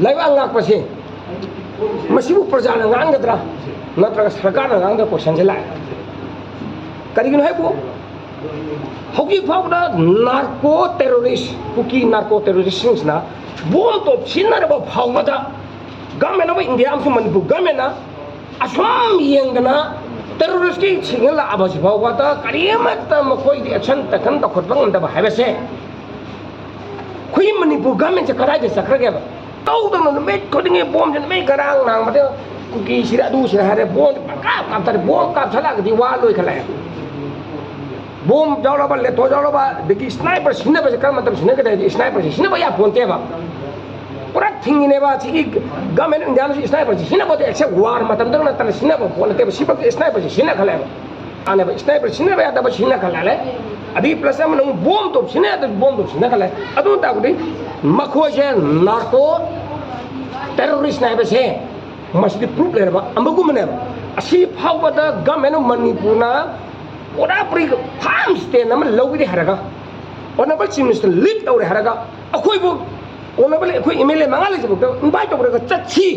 ꯂꯩꯕꯥꯛ ꯉꯥꯛꯄꯁꯦ ꯃꯁꯤꯕꯨ ꯄ꯭ꯔꯖꯥꯅ ꯉꯥꯡꯒꯗ꯭ꯔꯥ ꯅꯠꯇ꯭ꯔꯒ ꯁꯔꯀꯥꯔꯅ ꯉꯥꯡꯒꯗ꯭ꯔꯥ ꯀꯣꯏꯁꯟꯁꯦ ꯂꯥꯛꯑꯦ ꯀꯔꯤꯒꯤꯅꯣ ꯍꯥꯏꯕꯨ ꯍꯧꯖꯤꯛ ꯐꯥꯎꯕꯗ ꯅꯥꯔꯀꯣ ꯇꯦꯔꯣꯔꯤꯁ ꯀꯨꯀꯤ ꯅꯥꯔꯀꯣ ꯇꯦꯔꯣꯔꯤꯁꯁꯤꯡꯁꯤꯅ ꯕꯣꯝ ꯇꯣꯞ ꯁꯤꯖꯤꯟꯅꯔꯕ ꯐꯥꯎꯕꯗ ꯒꯃꯦꯟ ꯑꯣꯐ ꯏꯟꯗꯤꯌꯥ ꯑꯃꯁꯨꯡ ꯃꯅꯤꯄꯨꯔ ꯒꯃꯦꯟꯅ ꯑꯁꯨꯝ ꯌꯦꯡꯗꯅ ꯇꯦꯔꯣꯔꯤꯁꯀꯤ ꯁꯤꯒꯅꯦꯜ ꯂꯥꯛꯑꯕꯁꯤ ꯐꯥꯎꯕꯗ ꯀꯔꯤꯃꯠꯇ ꯃꯈꯣꯏꯒꯤ ꯑꯦꯛꯁꯟ ꯇꯦꯀꯟ ꯇꯧꯈꯠꯄ ꯉꯝꯗꯕ ꯍꯥꯏꯕꯁꯦ ꯑꯩꯈꯣꯏ ꯃꯅꯤꯄꯨꯔ ꯒꯃꯦꯟꯁꯦ ꯀꯗꯥꯏꯗ ꯆꯠꯈ꯭ꯔꯒꯦꯕ ꯇꯧꯗꯅ ꯅꯨꯃꯤꯠ ꯈꯨꯗꯤꯡꯒꯤ ꯕꯣꯝꯁꯦ ꯅꯨꯃꯤꯠ ꯉꯔꯥꯡ ꯅꯥꯡꯕꯗ ꯀꯨꯀꯤꯁꯤꯗ ꯑꯗꯨꯁꯤꯗ ꯍꯥꯏꯔꯦ ꯕꯣꯝ ꯀꯥꯞꯊꯔꯦ ꯕꯣꯝ ꯀꯥꯞꯊꯠꯂꯛꯑꯒꯗꯤ ꯋꯥ ꯂꯣꯏꯈꯠꯂꯛꯑꯦ ꯕꯣꯝ ꯌꯥꯎꯔꯕ ꯂꯦꯇꯣ ꯌꯥꯎꯔꯕ ꯑꯗꯒꯤ ꯁ꯭ꯅꯥꯏꯄꯔ ꯁꯤꯖꯤꯟꯅꯕꯁꯦ ꯀꯔꯝꯕ ꯃꯇꯝꯗ ꯁꯤꯖꯤꯟꯅꯒꯗꯦ ꯍꯥꯏꯗꯤ ꯁ꯭ꯅꯥꯏꯄꯔꯁꯦ ꯁꯤꯖꯤꯟꯅꯕ ꯌꯥꯄꯣꯟꯇꯦꯕ ꯄꯨꯔꯥ ꯊꯤꯡꯉꯤꯅꯦꯕ ꯁꯤꯒꯤ ꯒꯃꯦꯟ ꯏꯟꯗꯤꯌꯥꯅꯁꯨ ꯁ꯭ꯅꯥꯏꯄꯔꯁꯦ ꯁꯤꯖꯤꯟꯅꯕꯗ ꯑꯦꯛꯁꯦꯞ ꯋꯥꯔ ꯃꯇꯝꯗ ꯅꯠꯇꯅ ꯁꯤꯖꯤꯟꯅꯕ ꯄꯣꯠ ꯅꯠꯇꯦꯕ ꯁꯤꯐꯥꯎꯗ ꯁ꯭ꯅꯥꯏꯄꯔꯁꯦ ꯁꯤꯖꯤꯟꯅꯈꯠꯂꯦꯕ ꯥꯟꯅꯕ ꯁ꯭ꯅꯥꯏꯄꯔ ꯁꯤꯖꯤꯟꯅꯕ ꯌꯥꯗꯕ ꯁꯤꯖꯤꯟꯅꯈꯠꯂꯦ ꯑꯗꯒꯤ ꯄ꯭ꯂꯁ ꯑꯃꯅ ꯑꯃꯨꯛ ꯕꯣꯝ ꯇꯣꯞ ꯁꯤꯖꯤꯟꯅ ꯌꯥꯗꯕ ꯕꯣꯝ ꯇꯣꯞ ꯁꯤꯖꯤꯟꯅꯈꯠꯂꯦ ꯑꯗꯨ ꯇꯥꯛꯄꯗꯤ ꯃꯈꯣꯏꯁꯦ ꯅꯥꯔꯀꯣ ꯇꯦꯔꯣꯔꯤꯁꯅ ꯍꯥꯏꯕꯁꯦ ꯃꯁꯤꯗꯤ ꯄ꯭ꯔꯨꯞ ꯂꯩꯔꯕ ꯑꯃꯒꯨꯝꯕꯅꯦꯕ ꯑꯁꯤ ꯐꯥꯎꯕꯗ ꯒꯃꯦꯟ ꯑꯣꯐ ꯃꯅꯤꯄꯨꯔꯅ ꯄꯨꯔꯥ ꯄꯨꯔꯤ ꯐꯥꯔꯝ ꯁ꯭ꯇꯦꯟ ꯑꯃ ꯂꯧꯒꯦ ꯍꯥꯏꯔꯒ ꯑꯣꯅꯔꯦꯕꯜ ꯆꯤꯐ ꯃꯤꯅꯤꯁꯇꯔ ꯂꯤꯗ ꯇꯧꯔꯦ ꯍꯥꯏꯔꯒ ꯑꯩꯈꯣꯏꯕꯨ ꯑꯣꯅꯔꯦꯕꯜ ꯑꯩꯈꯣꯏ ꯑꯦꯝ ꯑꯦꯜ ꯑꯦ ꯃꯉꯥ ꯂꯩꯖꯕꯗ ꯏꯟꯚꯥꯏꯠ ꯇꯧꯔꯒ ꯆꯠꯁꯤ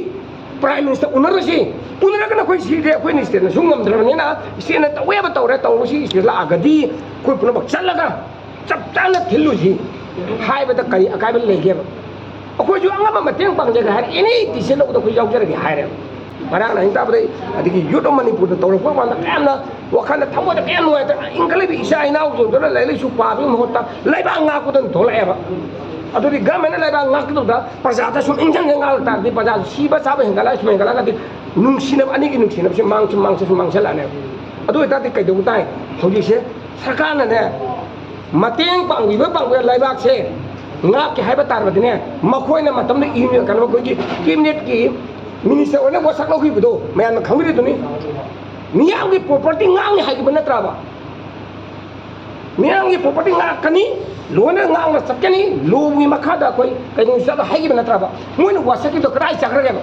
ꯄ꯭ꯔꯥꯏꯝ ꯃꯤꯅꯤꯁꯇꯔ ꯎꯅꯔꯁꯤ ꯎꯅꯔꯒꯅ ꯑꯩꯈꯣꯏ ꯁꯤꯗꯤ ꯑꯩꯈꯣꯏꯅ ꯁ꯭ꯇꯦꯠꯅꯁꯨ ꯉꯝꯗ꯭ꯔꯕꯅꯤꯅ ꯁ꯭ꯇꯦꯠꯅ ꯇꯧꯋꯦꯕ ꯇꯧꯔꯦ ꯇꯧꯔꯁꯤ ꯁ꯭ꯇꯦꯠ ꯂꯥꯛꯑꯒꯗꯤ ꯑꯩꯈꯣꯏ ꯄꯨꯝꯅꯃꯛ ꯆꯠꯂꯒ ꯆꯞ ꯆꯥꯅ ꯊꯤꯜꯂꯨꯁꯤ ꯍꯥꯏꯕꯗ ꯀꯔꯤ ꯑꯀꯥꯏꯕ ꯂꯩꯒꯦꯕ ꯑꯩꯈꯣꯏꯁꯨ ꯑꯉꯝꯕ ꯃꯇꯦꯡ ꯄꯥꯡꯖꯒꯦ ꯍꯥꯏꯔꯦ ꯑꯦꯅꯤ ꯗꯤꯁꯤꯖꯟ ꯂꯧꯕꯗ ꯑꯩꯈꯣꯏ ꯌꯥꯎꯖꯔꯒꯦ ꯍꯥꯏꯔꯦꯕ ꯉꯔꯥꯡ ꯑꯍꯤꯡ ꯇꯥꯕꯗꯩ ꯑꯗꯒꯤ ꯌꯨꯠ ꯑꯣꯐ ꯃꯅꯤꯄꯨꯔꯗ ꯇꯧꯔꯛꯄ ꯀꯥꯟꯗ ꯌꯥꯝꯅ ꯋꯥꯈꯜꯗ ꯊꯃꯣꯏꯗ ꯀꯌꯥꯝ ꯅꯨꯡꯉꯥꯏꯇꯦ ꯏꯟꯈꯠꯂꯛꯏꯕ ꯏꯆꯥ ꯏꯅꯥꯎꯁꯤꯡꯗꯨꯅ ꯂꯥꯏꯔꯤꯛ ꯂꯥꯏꯁꯨ ꯄꯥꯕꯒꯤ ꯃꯍꯨꯠꯇ ꯂꯩꯕꯥꯛ ꯉꯥꯛꯄꯗꯅ ꯊꯣꯛꯂꯛꯑꯦꯕ ꯑꯗꯨꯗꯤ ꯒꯃꯦꯟꯅ ꯂꯩꯕꯥꯛ ꯉꯥꯛꯀꯗꯧꯗ ꯄ꯭ꯔꯖꯥꯗ ꯁꯨꯝ ꯏꯟꯖꯟꯖꯟ ꯉꯥꯛꯂꯛ ꯇꯥꯔꯗꯤ ꯄ꯭ꯔꯖꯥꯁꯨ ꯁꯤꯕ ꯆꯥꯕ ꯍꯦꯟꯒꯠꯂꯒ ꯁꯨꯝ ꯍꯦꯟꯒꯠꯂꯒꯗꯤ ꯅꯨꯡꯁꯤꯅꯕ ꯑꯅꯤꯒꯤ ꯅꯨꯡꯁꯤꯅꯕꯁꯤ ꯃꯥꯡꯁꯤꯜꯂꯛꯑꯅꯦꯕ ꯑꯗꯨ ꯑꯣꯏꯇꯥꯔꯗꯤ ꯀꯩꯗꯧꯕ ꯇꯥꯏ ꯍꯧꯖꯤꯛꯁꯦ ꯁꯔꯀꯥꯔꯅꯅꯦ ꯃꯇꯦꯡ ꯄꯥꯡꯕꯤꯕ ꯂꯩꯕꯥꯛꯁꯦ ꯉꯥꯛꯀꯦ ꯍꯥꯏꯕ ꯇꯥꯔꯕꯗꯤꯅꯦ ꯃꯈꯣꯏꯅ ꯃꯇꯝꯗ ꯀꯩꯅꯣ ꯑꯩꯈꯣꯏꯒꯤ ꯀꯦꯕꯤꯅꯦꯠꯀꯤ ꯃꯤꯅꯤꯁꯇꯔ ꯑꯣꯏꯅ ꯋꯥꯁꯛ ꯂꯧꯈꯤꯕꯗꯣ ꯃꯌꯥꯝꯅ ꯈꯪꯕꯤꯔꯤꯗꯨꯅꯤ ꯃꯤꯌꯥꯝꯒꯤ ꯄ꯭ꯔꯣꯄꯔꯇꯤ ꯉꯥꯛꯅꯤ ꯍꯥꯏꯈꯤꯕ ꯅꯠꯇ꯭ꯔꯕ ꯃꯤꯌꯥꯝꯒꯤ ꯄ꯭ꯔꯣꯄꯔꯇꯤ ꯉꯥꯛꯀꯅꯤ ꯂꯣꯏꯅ ꯉꯥꯛꯅ ꯆꯠꯀꯅꯤ ꯂꯣꯒꯤ ꯃꯈꯥꯗ ꯑꯩꯈꯣꯏ ꯀꯩꯅꯣ ꯆꯠꯂ ꯍꯥꯏꯈꯤꯕ ꯅꯠꯇ꯭ꯔꯕ ꯃꯣꯏꯅ ꯋꯥꯁꯛꯈꯤꯕꯗꯣ ꯀꯗꯥꯏ ꯆꯠꯈ꯭ꯔꯒꯦꯕ